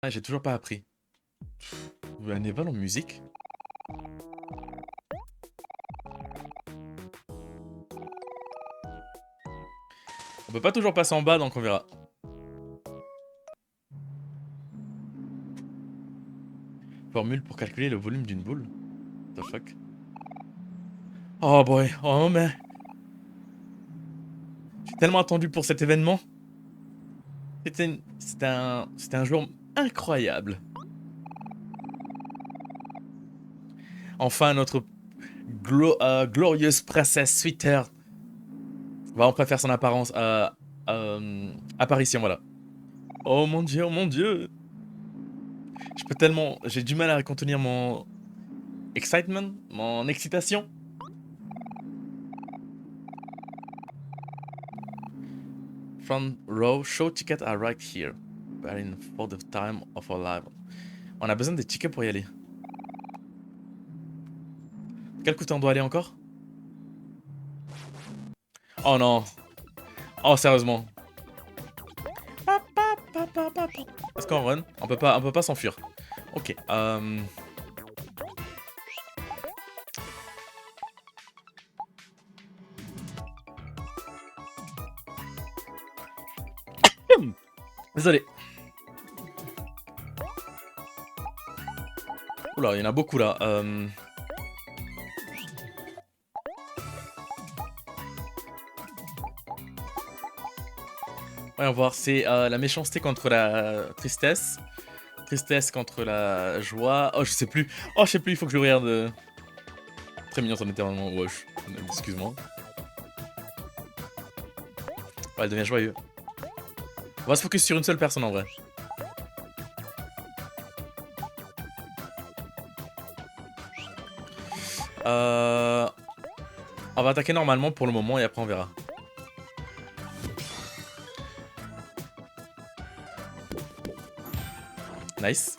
Ah, j'ai toujours pas appris. Un éval en musique? On peut pas toujours passer en bas, donc on verra. Formule pour calculer le volume d'une boule. What the fuck? Oh boy, oh mais... J'ai tellement attendu pour cet événement. C'était un jour incroyable. Enfin, notre glorieuse princesse Sweetheart va enfin faire son apparition, voilà. Oh mon dieu, oh mon dieu. Je peux tellement... J'ai du mal à contenir mon... excitement, mon excitation. Front row, show tickets are right here. Waiting for the time of our life. On a besoin des tickets pour y aller. Quel côté on doit aller encore? Oh non. Oh sérieusement. Est-ce qu'on run? On peut pas s'enfuir. Ok. Désolé. Oula, il y en a beaucoup là. Ouais, on va voir. C'est la méchanceté contre la tristesse. Tristesse contre la joie. Oh, je sais plus. Oh, je sais plus, il faut que je regarde. Très mignon son éternuement. Ouais, excuse-moi. Ouais, elle devient joyeux. On va se focus sur une seule personne en vrai. On va attaquer normalement pour le moment et après on verra. Nice.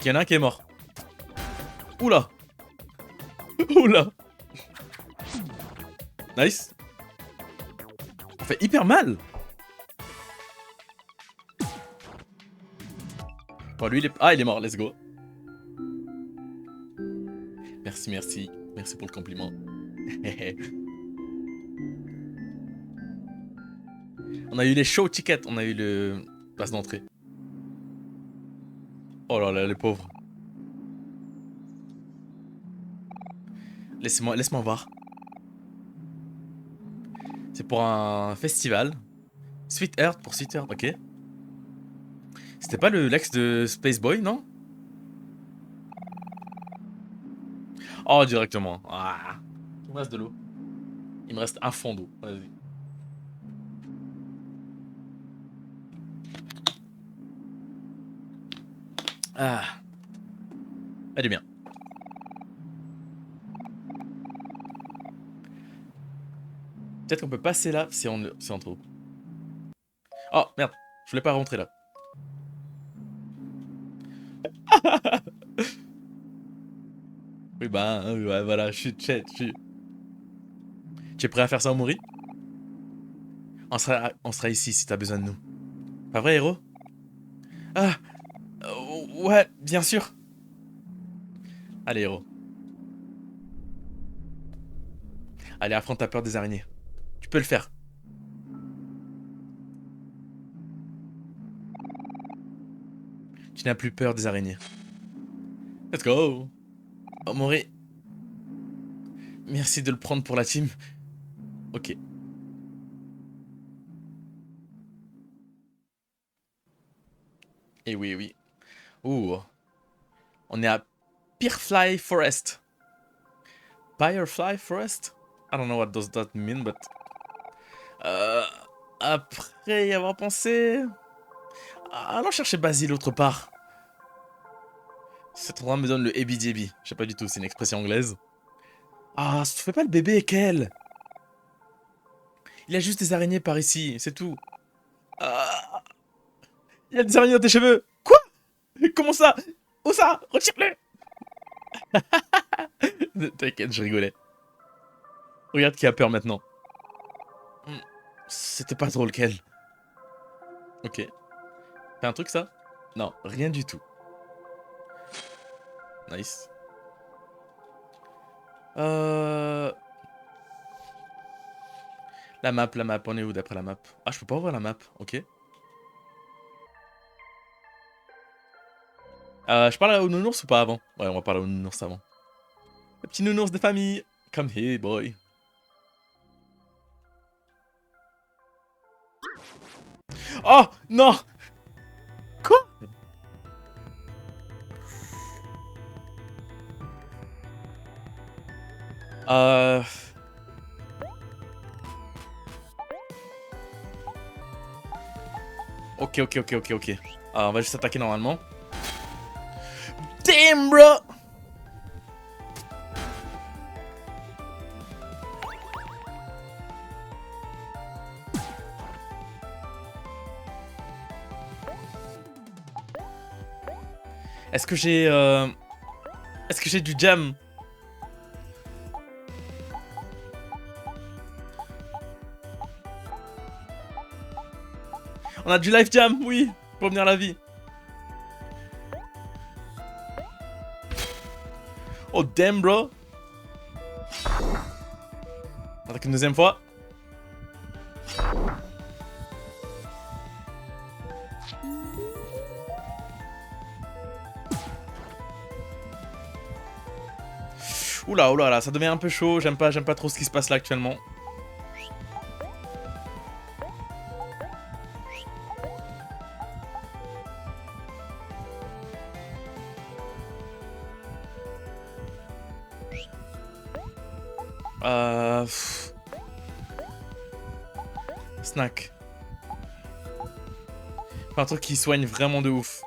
Il y en a un qui est mort. Oula. Oula. Nice. On fait hyper mal. Bon, lui, il est... Ah, il est mort, let's go. Merci, merci. Merci pour le compliment. On a eu les show tickets, on a eu le passe d'entrée. Oh là là, les pauvres. Laisse-moi voir. C'est pour un festival. Sweet Earth pour Sweet Earth, ok. C'était pas le l'ex de Space Boy, non? Oh, directement. Ah. Il me reste de l'eau. Il me reste un fond d'eau. Vas-y. Ah. Elle est bien. Peut-être qu'on peut passer là si on en trouve. Oh, merde. Je voulais pas rentrer là. Oui, bah, ouais, voilà. Je suis... Tu es prêt à faire ça, Omori? On sera ici si t'as besoin de nous. Pas vrai, héros? Ah. Ouais, bien sûr. Allez, héros. Allez, affronte ta peur des araignées. Tu peux le faire. Tu n'as plus peur des araignées. Let's go. Omori. Merci de le prendre pour la team. Ok. Et oui, oui. Ouh. On est à Firefly Forest. Firefly Forest? I don't know what does that mean, but... Après y avoir pensé... Allons chercher Basile autre part. Cet endroit me donne le hebi-diebi. Je sais pas du tout, c'est une expression anglaise. Ah, ça te fait pas le bébé, quel? Il y a juste des araignées par ici, c'est tout. Ah, il y a des araignées dans tes cheveux. Quoi? Comment ça? Où ça? Retire-les. T'inquiète, je rigolais. Regarde qui a peur maintenant. C'était pas drôle, quel. Ok. Fait un truc, ça? Non, rien du tout. Nice. Euh... la map, on est où d'après la map? Ah, je peux pas ouvrir la map, ok. Je parle au nounours ou pas avant? Ouais, on va parler au nounours avant. Le petit nounours de famille. Come here, boy. Oh, non! Quoi? Euh... Ok, ok, ok, ok, ok. On va juste attaquer normalement. Damn, bro! Est-ce que j'ai... Est-ce que j'ai du jam? On a du life jam, oui! Pour revenir à la vie. Oh, damn, bro! On attaque une deuxième fois. Oula, oula, là, ça devient un peu chaud. J'aime pas trop ce qui se passe là actuellement. Pff. Snack. Faut un truc qui soigne vraiment de ouf.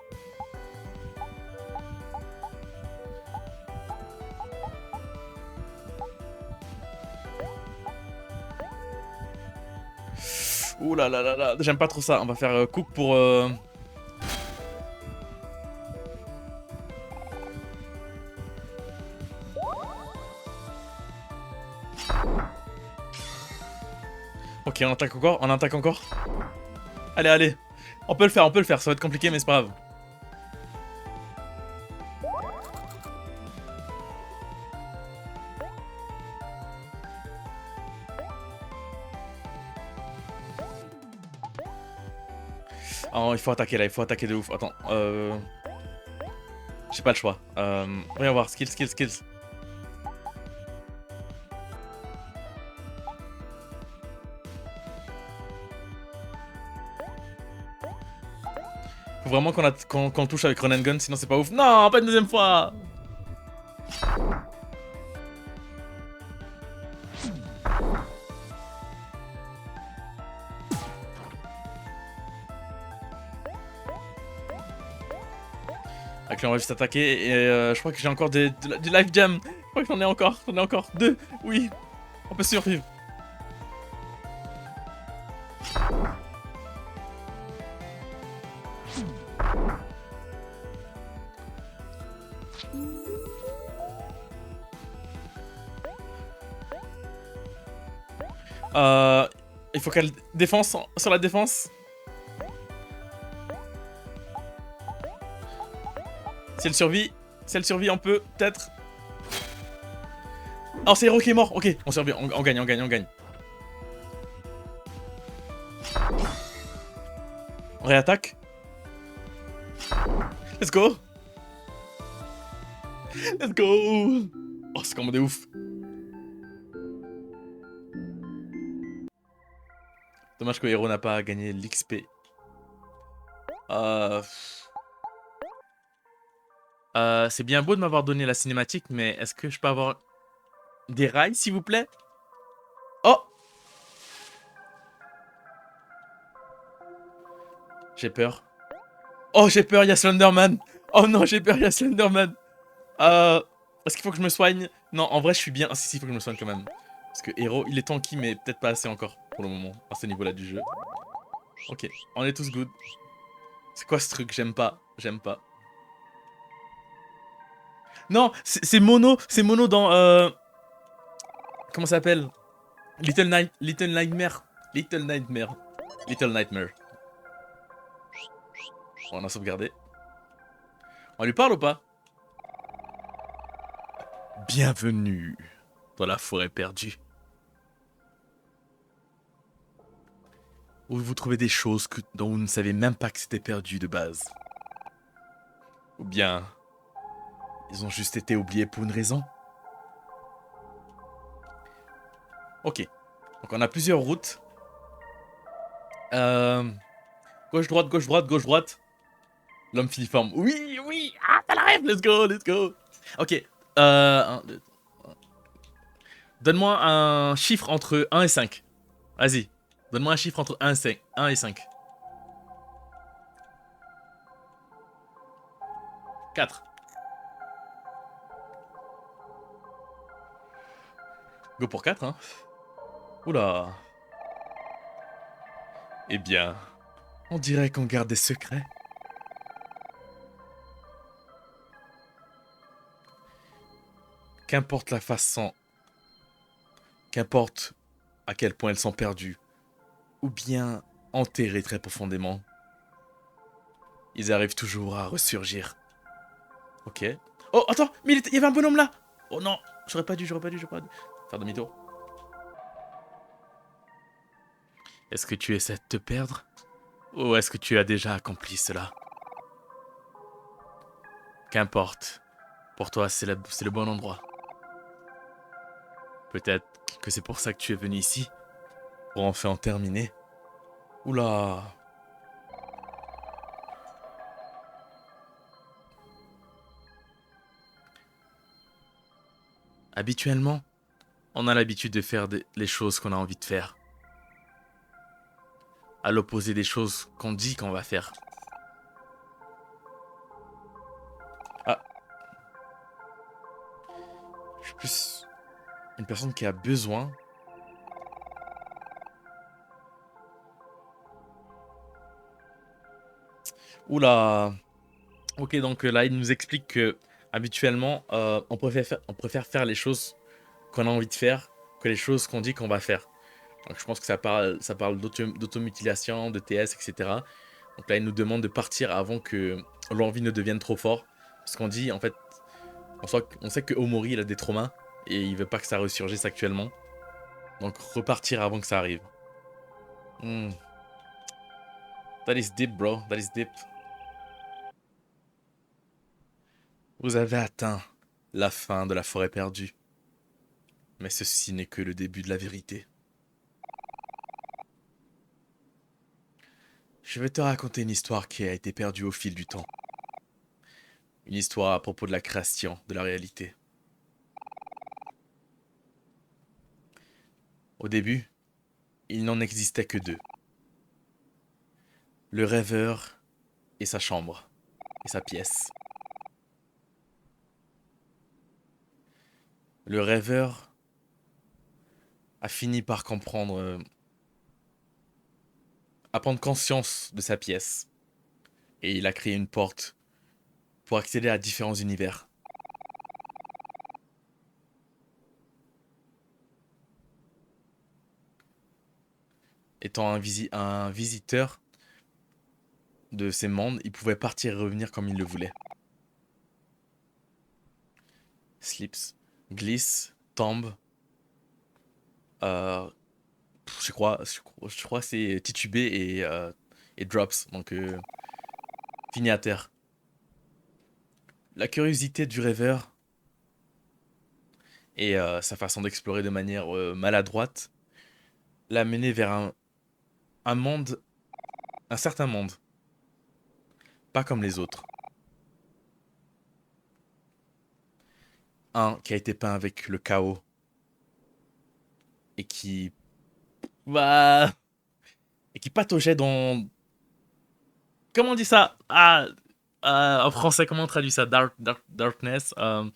Ouh là là là là, j'aime pas trop ça. On va faire cook pour... Ok, on attaque encore, on attaque encore. Allez, allez. On peut le faire, ça va être compliqué mais c'est pas grave. Oh, il faut attaquer là, il faut attaquer de ouf. Attends, j'ai pas le choix. Voyons voir, skills, skills, skills. Faut vraiment qu'on touche avec Run and Gun, sinon c'est pas ouf. Non, pas une deuxième fois. Ok, on va juste attaquer et je crois que j'ai encore du life jam. Je crois que j'en ai encore deux. Oui, on peut survivre. Il faut qu'elle défense sur la défense. Si elle survit, on peut peut-être. Oh, c'est Hero qui est mort. Ok, on survit, on gagne, on gagne, on gagne. On réattaque. Let's go. Let's go. Oh, c'est comme de ouf. Dommage que Hero n'a pas gagné l'XP. C'est bien beau de m'avoir donné la cinématique, mais est-ce que je peux avoir des rails, s'il vous plaît? Oh! J'ai peur. Oh, j'ai peur, il y a Slenderman! Oh non, j'ai peur, il y a Slenderman! Est-ce qu'il faut que je me soigne? Non, en vrai, je suis bien. Ah, si, il faut que je me soigne quand même. Parce que Hero, il est tanky, mais peut-être pas assez encore pour le moment, à ce niveau-là du jeu. Ok, on est tous good. C'est quoi ce truc? J'aime pas, j'aime pas. Non, c'est mono dans... Comment ça s'appelle? Little Nightmare. Little Nightmare. On a sauvegardé. On lui parle ou pas? Bienvenue dans la forêt perdue. Où vous trouvez des choses dont vous ne savez même pas que c'était perdu de base. Ou bien, ils ont juste été oubliés pour une raison. Ok. Donc on a plusieurs routes. Gauche, droite, gauche, droite, gauche, droite. L'homme filiforme. Oui, oui. Ah, t'as la rêve. Let's go, let's go. Ok. Donne-moi un chiffre entre 1 et 5. Vas-y. Donne-moi un chiffre entre 1 et 5. 1 et 5. 4. Go pour 4, hein. Oula. Eh bien, on dirait qu'on garde des secrets. Qu'importe la façon, qu'importe à quel point elles sont perdues, ou bien enterrées très profondément, ils arrivent toujours à ressurgir. Ok. Oh, attends, mais il y avait un bonhomme là. Oh non, j'aurais pas dû. Faire demi-tour. Est-ce que tu essaies de te perdre? Ou est-ce que tu as déjà accompli cela? Qu'importe. Pour toi, c'est le bon endroit. Peut-être que c'est pour ça que tu es venu ici. Pour enfin en terminer. Oula. Habituellement, on a l'habitude de faire les choses qu'on a envie de faire. À l'opposé des choses qu'on dit qu'on va faire. Ah, je suis plus une personne qui a besoin. Oula. Ok, donc là, il nous explique que habituellement, on préfère faire les choses qu'on a envie de faire que les choses qu'on dit qu'on va faire. Donc je pense que ça parle d'automutilation, de TS, etc. Donc là, il nous demande de partir avant que l'envie ne devienne trop fort. Parce qu'on dit, en fait, on sait que Omori, il a des traumas et il veut pas que ça ressurgisse actuellement. Donc repartir avant que ça arrive. Hmm. That is deep, bro. That is deep. Vous avez atteint la fin de la forêt perdue. Mais ceci n'est que le début de la vérité. Je vais te raconter une histoire qui a été perdue au fil du temps. Une histoire à propos de la création de la réalité. Au début, il n'en existait que deux. Le rêveur et sa chambre, et sa pièce. Le rêveur a fini par comprendre, à prendre conscience de sa pièce. Et il a créé une porte pour accéder à différents univers. Étant un visiteur de ces mondes, il pouvait partir et revenir comme il le voulait. Slips, glisse, tombe. Euh, je crois que c'est titubé et drops, donc fini à terre. La curiosité du rêveur et sa façon d'explorer de manière maladroite l'a mené vers un monde, un certain monde, pas comme les autres. Un qui a été peint avec le chaos et qui, bah, et qui pataugeait dans, comment on dit ça? Ah, en français, comment on traduit ça? Darkness, dans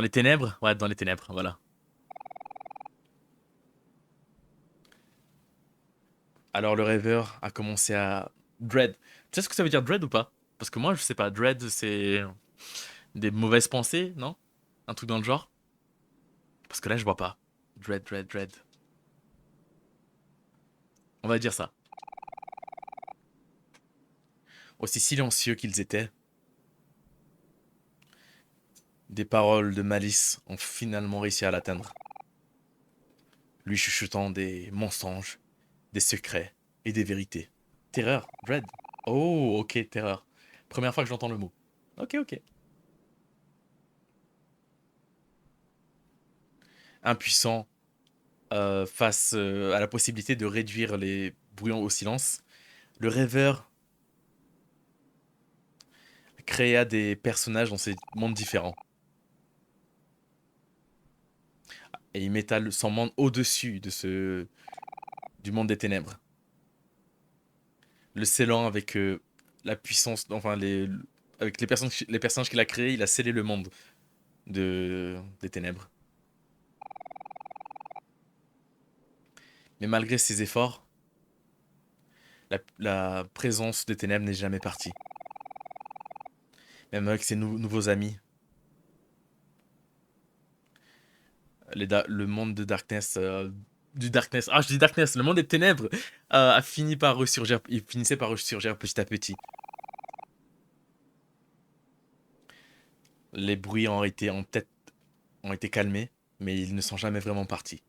les ténèbres? Ouais, dans les ténèbres, voilà. Alors le rêveur a commencé à dread. Tu sais ce que ça veut dire dread ou pas? Parce que moi, je sais pas. Dread, c'est des mauvaises pensées, non? Un truc dans le genre? Parce que là, je vois pas. Dread, dread, dread. On va dire ça. Aussi silencieux qu'ils étaient, des paroles de malice ont finalement réussi à l'atteindre, lui chuchotant des mensonges, des secrets et des vérités. Terreur, Dread. Oh, ok, terreur. Première fois que j'entends le mot. Ok, ok. Impuissant face à la possibilité de réduire les brouillons au silence, le rêveur créa des personnages dans ces mondes différents. Et il metta son monde au-dessus du monde des ténèbres. Le scellant avec la puissance, enfin avec les personnages qu'il a créés, il a scellé le monde des ténèbres. Mais malgré ses efforts, la présence des ténèbres n'est jamais partie. Même avec ses nouveaux amis, le monde de Darkness, je dis Darkness, le monde des ténèbres a fini par ressurgir, il finissait par ressurgir petit à petit. Les bruits ont été calmés, mais ils ne sont jamais vraiment partis.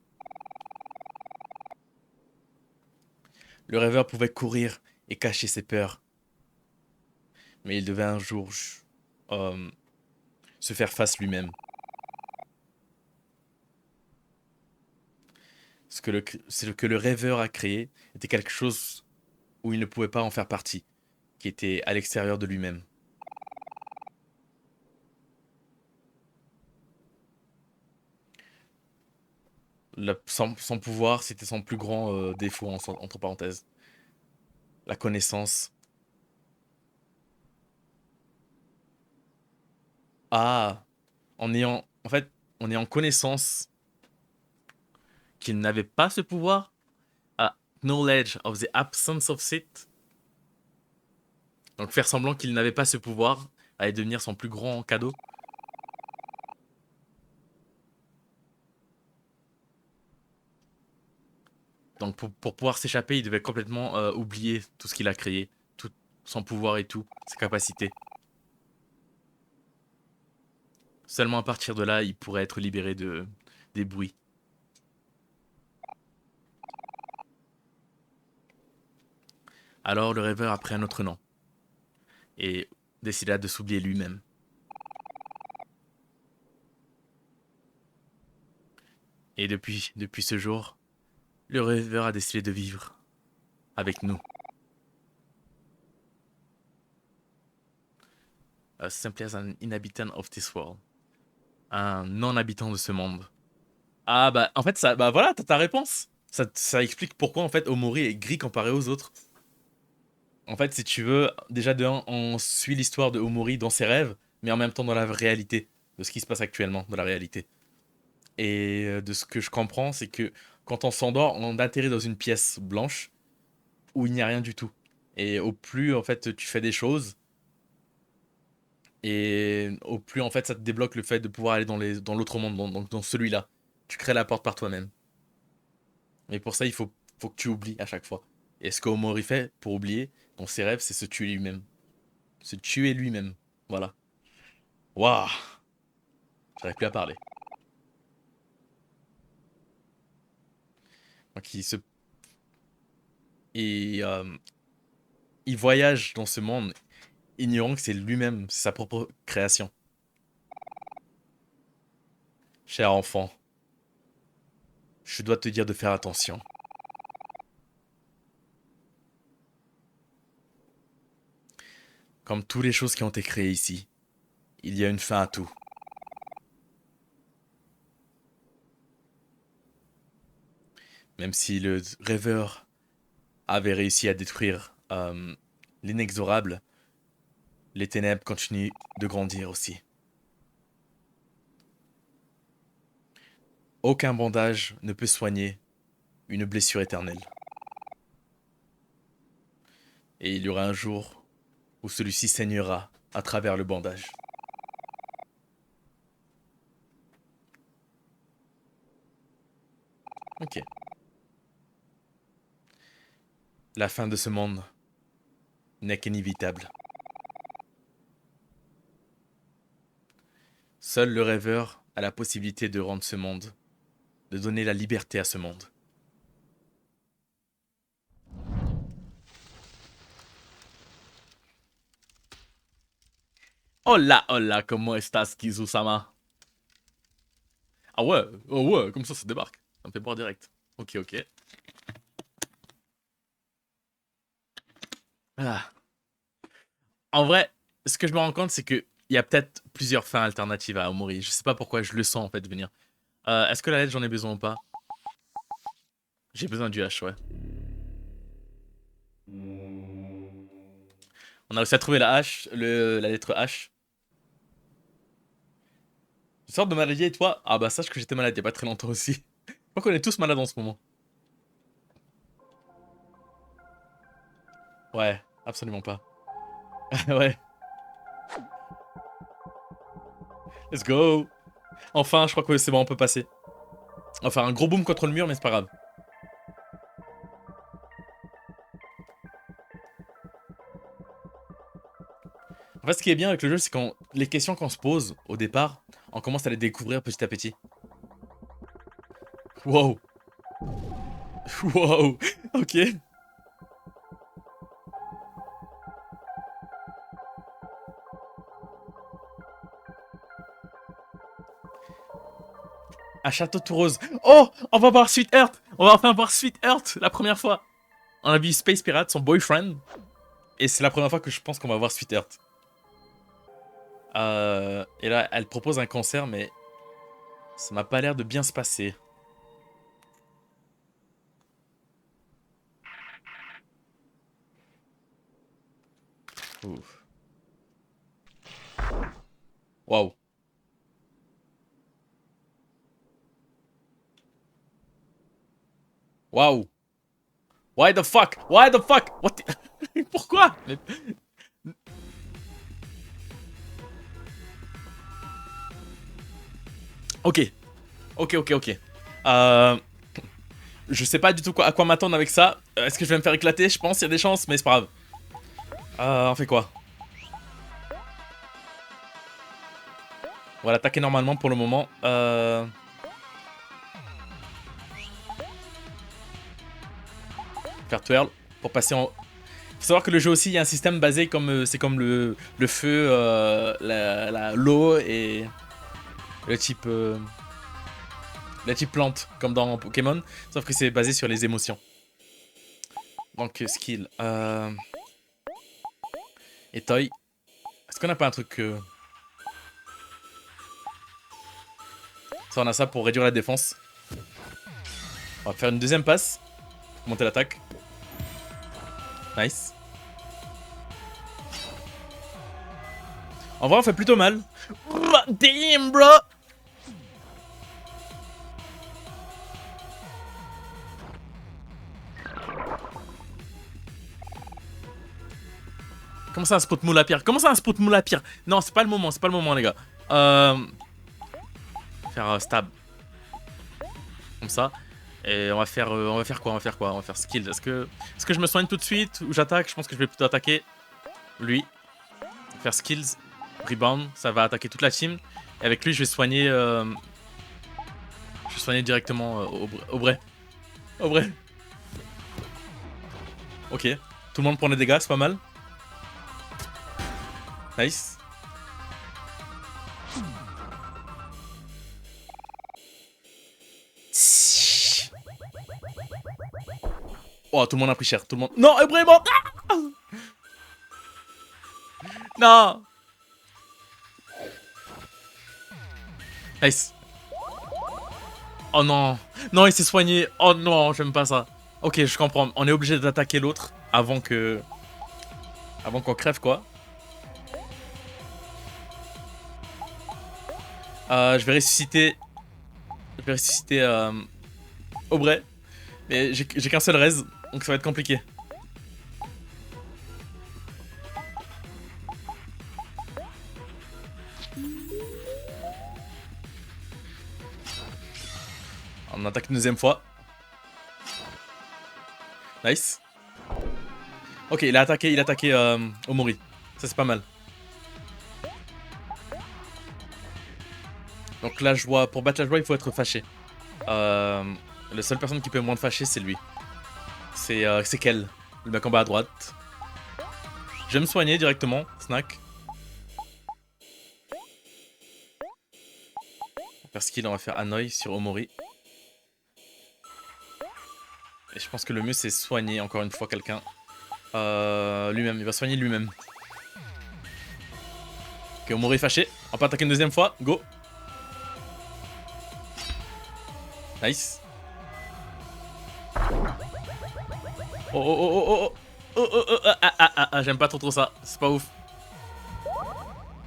Le rêveur pouvait courir et cacher ses peurs, mais il devait un jour euh, se faire face lui-même. Ce que le rêveur a créé était quelque chose où il ne pouvait pas en faire partie, qui était à l'extérieur de lui-même. Son pouvoir, c'était son plus grand défaut, entre parenthèses. La connaissance. Ah, en fait, en ayant connaissance qu'il n'avait pas ce pouvoir, ah, knowledge of the absence of it. Donc faire semblant qu'il n'avait pas ce pouvoir allait devenir son plus grand cadeau. Donc pour pouvoir s'échapper, il devait complètement oublier tout ce qu'il a créé, tout son pouvoir et tout, ses capacités. Seulement à partir de là, il pourrait être libéré des bruits. Alors le rêveur a pris un autre nom et décida de s'oublier lui-même. Et depuis ce jour, le rêveur a décidé de vivre avec nous. Simply as an inhabitant of this world. Un non-habitant de ce monde. Ah bah en fait ça bah voilà, t'as ta réponse. Ça explique pourquoi en fait Omori est gris comparé aux autres. En fait, si tu veux, déjà de un, on suit l'histoire de Omori dans ses rêves, mais en même temps dans la réalité, de ce qui se passe actuellement dans la réalité. Et de ce que je comprends, c'est que quand on s'endort, on atterrit dans une pièce blanche où il n'y a rien du tout. Et au plus en fait tu fais des choses, et au plus en fait ça te débloque le fait de pouvoir aller dans l'autre monde, donc dans celui-là. Tu crées la porte par toi-même. Et pour ça, faut que tu oublies à chaque fois. Et ce qu'Omori fait pour oublier, dans ses rêves, c'est se tuer lui-même. Se tuer lui-même. Voilà. Waouh. J'arrive plus à parler. Donc et, il voyage dans ce monde, ignorant que c'est lui-même, c'est sa propre création. Cher enfant, je dois te dire de faire attention. Comme toutes les choses qui ont été créées ici, il y a une fin à tout. Même si le rêveur avait réussi à détruire l'inexorable, les ténèbres continuent de grandir aussi. Aucun bandage ne peut soigner une blessure éternelle. Et il y aura un jour où celui-ci saignera à travers le bandage. Ok. La fin de ce monde n'est qu'inévitable. Seul le rêveur a la possibilité de rendre ce monde, de donner la liberté à ce monde. Hola, ¿cómo estás, Kizu-sama? Ah ouais, oh ouais, comme ça débarque. Ça me fait boire direct. Ok, ok. Ah. En vrai, ce que je me rends compte, c'est que il y a peut-être plusieurs fins alternatives à Omori. Je sais pas pourquoi je le sens en fait venir. Est-ce que la lettre j'en ai besoin ou pas? J'ai besoin du H, ouais. On a réussi à trouver la H, la lettre H. Une sorte de maladie et toi? Ah bah sache que j'étais malade il y a pas très longtemps aussi. Je crois qu'on est tous malades en ce moment. Ouais, absolument pas. Ouais, let's go. Enfin, je crois que c'est bon, on peut passer. On va faire un gros boom contre le mur, mais c'est pas grave. En fait, ce qui est bien avec le jeu, c'est quand les questions qu'on se pose au départ, on commence à les découvrir petit à petit. Wow. Wow. Ok. Un château tout rose. Oh, on va voir Sweet Earth. On va enfin voir Sweet Earth la première fois. On a vu Space Pirate, son boyfriend. Et c'est la première fois que je pense qu'on va voir Sweet Earth. Et là, elle propose un concert, mais ça m'a pas l'air de bien se passer. Ouf. Waouh. Waouh. Why the fuck? Why the fuck? What the... Pourquoi? Mais... Ok. Ok. Euh... Je sais pas du tout à quoi m'attendre avec ça. Est-ce que je vais me faire éclater? Je pense, il y a des chances, mais c'est pas grave. On fait quoi? On va l'attaquer normalement pour le moment. Faire twirl pour passer en... Faut savoir que le jeu aussi, il y a un système basé comme... c'est comme le feu, l'eau et le type... la type plante, comme dans Pokémon. Sauf que c'est basé sur les émotions. Donc, skill. Et Toy. Est-ce qu'on a pas un truc... Ça, on a ça pour réduire la défense. On va faire une deuxième passe. Pour monter l'attaque. Nice. En vrai, on fait plutôt mal. Damn, bro! Comment ça un spot moule à pierre? Comment ça un spot moule à pierre? Non, c'est pas le moment, les gars. Faire stab. Comme ça. Et on va faire quoi? On va faire skill. Est-ce que je me soigne tout de suite ou j'attaque? Je pense que je vais plutôt attaquer lui. Faire skills. Rebound. Ça va attaquer toute la team. Et avec lui, je vais soigner... je vais soigner directement au vrai. Au vrai. Ok. Tout le monde prend des dégâts, c'est pas mal. Nice. Oh, tout le monde a pris cher. Tout le monde... Non, vraiment. Ah, non. Nice. Oh non. Non, il s'est soigné. Oh non, j'aime pas ça. Ok, je comprends. On est obligé d'attaquer l'autre avant que... Avant qu'on crève, quoi. Je vais ressusciter... Je vais ressusciter... Aubrey. Mais j'ai qu'un seul raise, donc ça va être compliqué. On attaque une deuxième fois. Nice. Ok, il a attaqué Omori. Ça c'est pas mal. Donc la joie, pour battre la joie, il faut être fâché. La seule personne qui peut moins te fâcher, c'est lui. C'est Kel, le mec en bas à droite. Je vais me soigner directement, snack. Parce qu'il en va faire Hanoi sur Omori. Et je pense que le mieux c'est soigner encore une fois quelqu'un. Lui-même, il va soigner lui-même. Ok, Omori est fâché. On peut attaquer une deuxième fois, go. Nice. Oh oh oh oh oh oh oh oh j'aime pas trop ça, c'est pas ouf.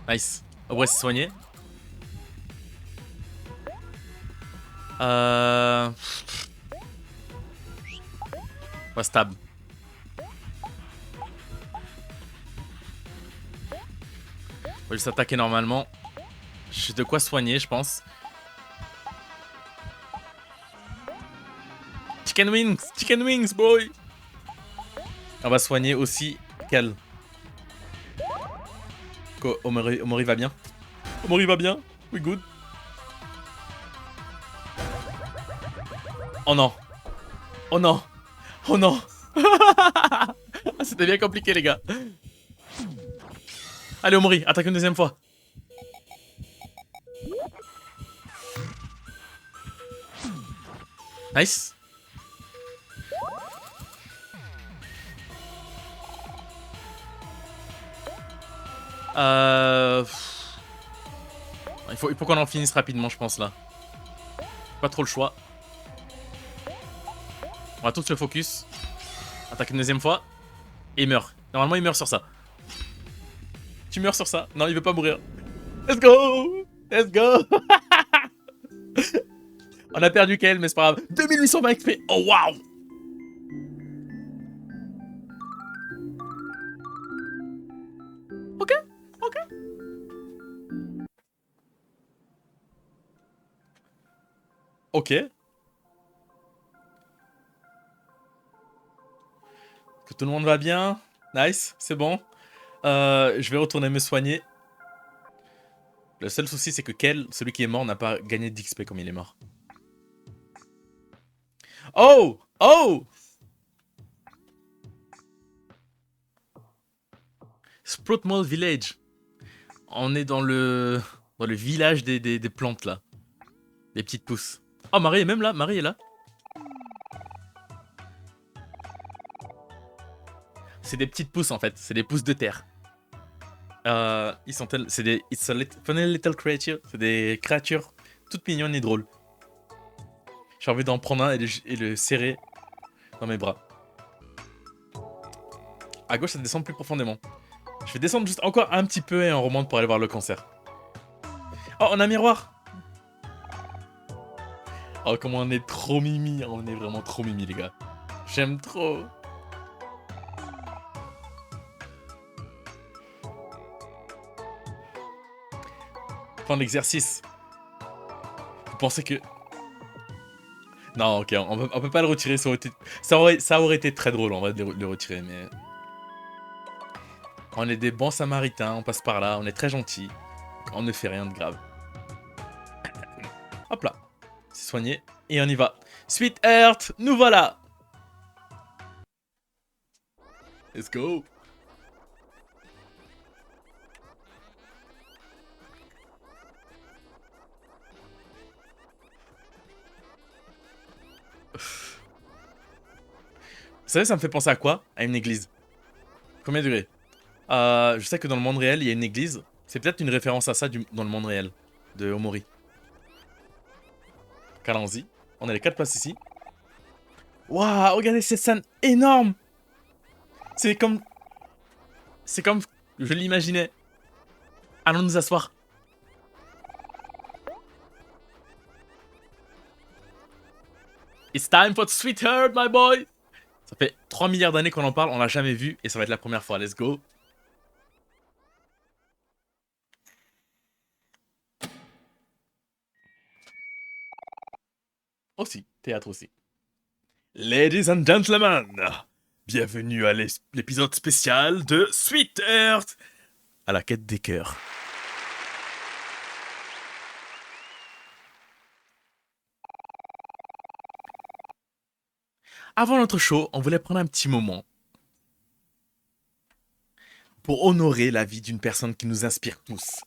Nice. Omori s'est soigné. On va stab. On va juste attaquer normalement. J'ai de quoi soigner, je pense. Chicken wings, boy. On va soigner aussi Kel. Omori va bien. Omori va bien. We good. Oh non. Oh non. Oh non. C'était bien compliqué, les gars. Allez, Omori, attaque une deuxième fois. Nice. Il faut qu'on en finisse rapidement, je pense, là. Pas trop le choix. On va tous le focus. Attaque une deuxième fois. Et il meurt. Normalement, il meurt sur ça. Tu meurs sur ça. Non, il veut pas mourir. Let's go. Let's go. On a perdu Kel, mais c'est pas grave. 2820 XP. Oh, waouh. Ok. Ok. Ok. Que tout le monde va bien. Nice, c'est bon. Je vais retourner me soigner. Le seul souci, c'est que Kel, celui qui est mort, n'a pas gagné d'XP comme il est mort. Oh! Oh! Sprout Mall Village. On est dans le village des plantes, là. Des petites pousses. Oh, Marie est même là. Marie est là. C'est des petites pousses, en fait. C'est des pousses de terre. Ils sont tels... C'est des... It's a funny little creature. C'est des créatures toutes mignonnes et drôles. J'ai envie d'en prendre un et le serrer dans mes bras. À gauche, ça descend plus profondément. Je vais descendre juste encore un petit peu et on remonte pour aller voir le cancer. Oh, on a un miroir. Oh, comment on est trop mimi. On est vraiment trop mimi, les gars. J'aime trop. Fin de l'exercice. Vous pensez que... Non, ok, on peut pas le retirer. Ça aurait été très drôle, on va le retirer, mais... On est des bons samaritains, on passe par là, on est très gentils. On ne fait rien de grave. Hop là. C'est soigné. Et on y va. Sweet Earth, nous voilà. Let's go. Vous savez, ça me fait penser à quoi? À une église. Combien de degrés? Je sais que dans le monde réel, il y a une église. C'est peut-être une référence à ça dans le monde réel. De Omori. Allons-y. On a les 4 places ici. Waouh, regardez cette scène énorme. C'est comme... C'est comme je l'imaginais. Allons nous asseoir. It's time for the sweet heart, my boy. Ça fait 3 milliards d'années qu'on en parle, on l'a jamais vu, et ça va être la première fois. Let's go. Aussi, théâtre aussi. Ladies and gentlemen, bienvenue à l'épisode spécial de Sweet Earth, à la quête des cœurs. Avant notre show, on voulait prendre un petit moment pour honorer la vie d'une personne qui nous inspire tous.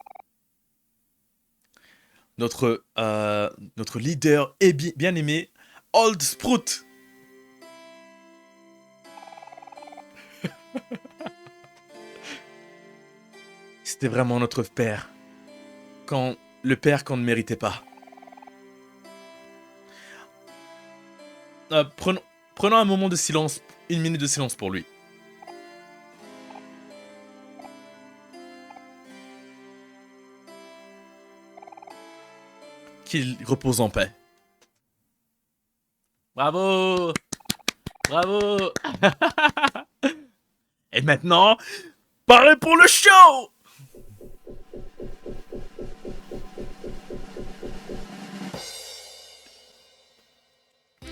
Notre leader et bien aimé, Old Sprout. C'était vraiment notre père. Le père qu'on ne méritait pas. Prenons un moment de silence, une minute de silence pour lui. Qu'il repose en paix. Bravo! Bravo! Et maintenant, parlez pour le show!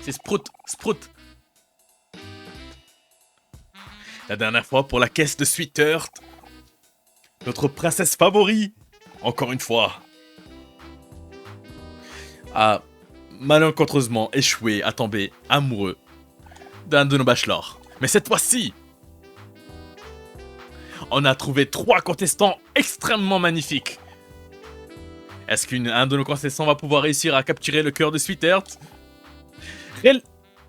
C'est Sprout, Sprout. La dernière fois pour la caisse de Sweet Earth. Notre princesse favori. Encore une fois. A malencontreusement échoué à tomber amoureux d'un de nos bachelors. Mais cette fois-ci, on a trouvé 3 contestants extrêmement magnifiques. Est-ce qu'un de nos contestants va pouvoir réussir à capturer le cœur de Sweet Earth?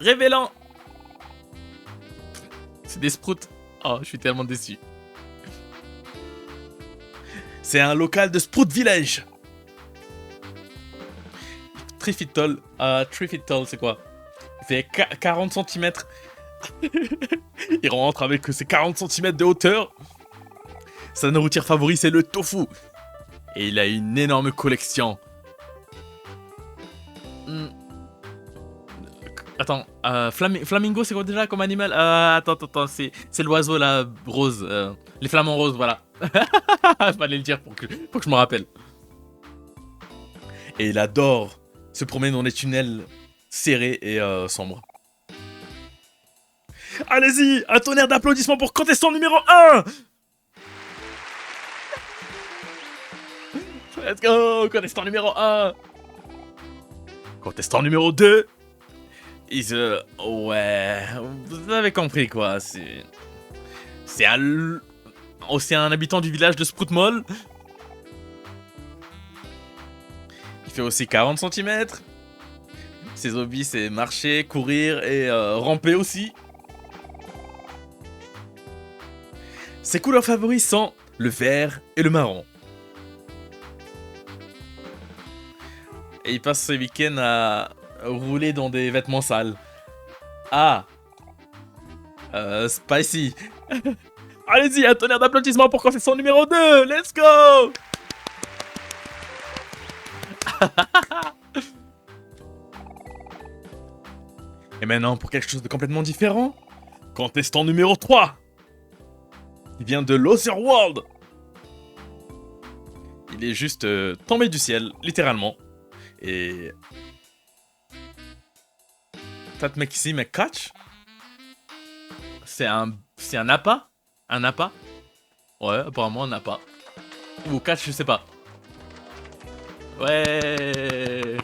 Révélant. C'est des sprouts. Oh, je suis tellement déçu. C'est un local de Sprout Village. Trifitol. Trifitol, c'est quoi? Il fait 40 cm. Il rentre avec ses 40 cm de hauteur. Sa nourriture favorite, c'est le tofu. Et il a une énorme collection. Attends, flamingo, c'est quoi déjà comme animal? Attends, c'est l'oiseau là, rose. Les flamants roses, voilà. Fallait le dire pour que je me rappelle. Et il adore se promener dans les tunnels serrés et sombres. Allez-y, un tonnerre d'applaudissements pour contestant numéro 1. Let's go, contestant numéro 1. Contestant numéro 2. Ouais, vous avez compris quoi, c'est un habitant du village de Sproutmall. Il fait aussi 40 cm. Ses hobbies c'est marcher, courir et ramper aussi. Ses couleurs favoris sont le vert et le marron. Et il passe ses week-ends à rouler dans des vêtements sales. Spicy. Allez-y, un tonnerre d'applaudissements pour contestant numéro 2. Let's go. Et maintenant, pour quelque chose de complètement différent, contestant numéro 3. Il vient de l'Otherworld. Il est juste tombé du ciel, littéralement. Et... That makes him a catch. C'est un appât. Un appât. Ouais, apparemment un appât. Ou catch, je sais pas. Ouais.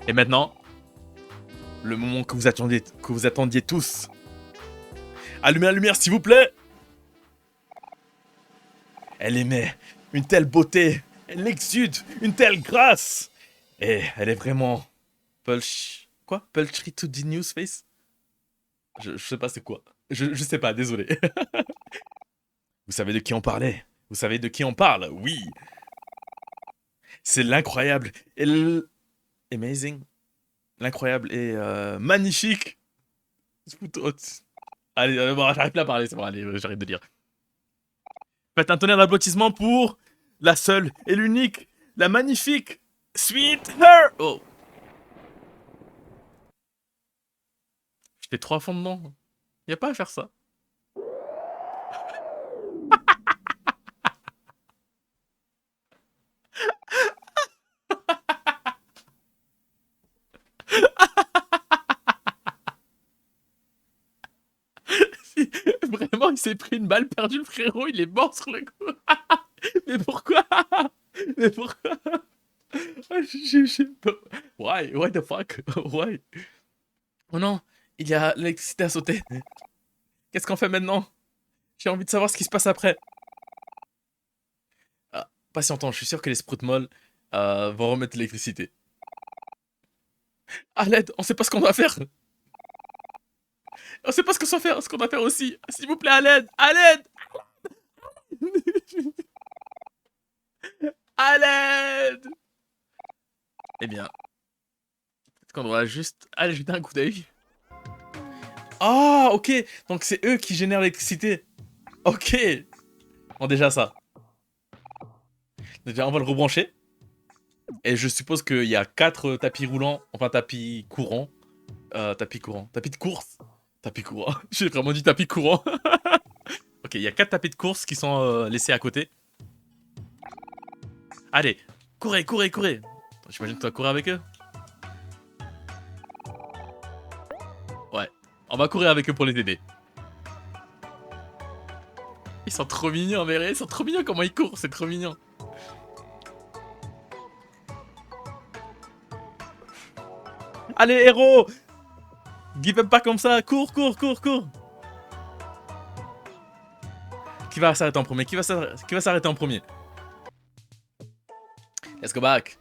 Et maintenant, le moment que vous attendiez tous. Allumez la lumière, s'il vous plaît. Elle émet une telle beauté. Elle exude une telle grâce. Et elle est vraiment... Quoi? Poultry to the Newsface? Je sais pas c'est quoi. Je sais pas, désolé. Vous savez de qui on parlait? Vous savez de qui on parle? Oui. C'est l'incroyable et amazing. L'incroyable et magnifique. Allez, bon, j'arrive plus à parler, c'est bon, allez, j'arrête de lire. Faites un tonnerre d'applaudissements pour la seule et l'unique, la magnifique Sweet Earth. Oh. J'étais 3 fonds dedans. Y a pas à faire ça. Vraiment, il s'est pris une balle perdue, le frérot, il est mort sur le coup. Mais pourquoi? Mais pourquoi? Why? What the fuck? Why? Oh non, Il y a l'électricité à sauter. Qu'est-ce qu'on fait maintenant? J'ai envie de savoir ce qui se passe après. Ah, patientons, je suis sûr que les Sprout Malls vont remettre l'électricité. À l'aide, on sait pas ce qu'on doit faire. On sait pas ce qu'on doit faire aussi. S'il vous plaît, à l'aide, à l'aide. À l'aide. Eh bien, peut-être qu'on doit juste aller jeter un coup d'œil. Ah, ok. Donc c'est eux qui génèrent l'électricité. Ok. Bon, déjà ça. Déjà, on va le rebrancher. Et je suppose qu'il y a 4 tapis roulants, enfin tapis courants. Tapis courant. Tapis de course. Tapis courant. J'ai vraiment dit tapis courant. Ok, il y a 4 tapis de course qui sont laissés à côté. Allez, courez, courez, courez. J'imagine que tu vas courir avec eux. Ouais. On va courir avec eux pour les aider. Ils sont trop mignons, mais ils sont trop mignons comment ils courent, c'est trop mignon. Allez, héros! Give up pas comme ça, cours, cours, cours, cours! Qui va s'arrêter en premier? Qui va s'arrêter en premier? Let's go back.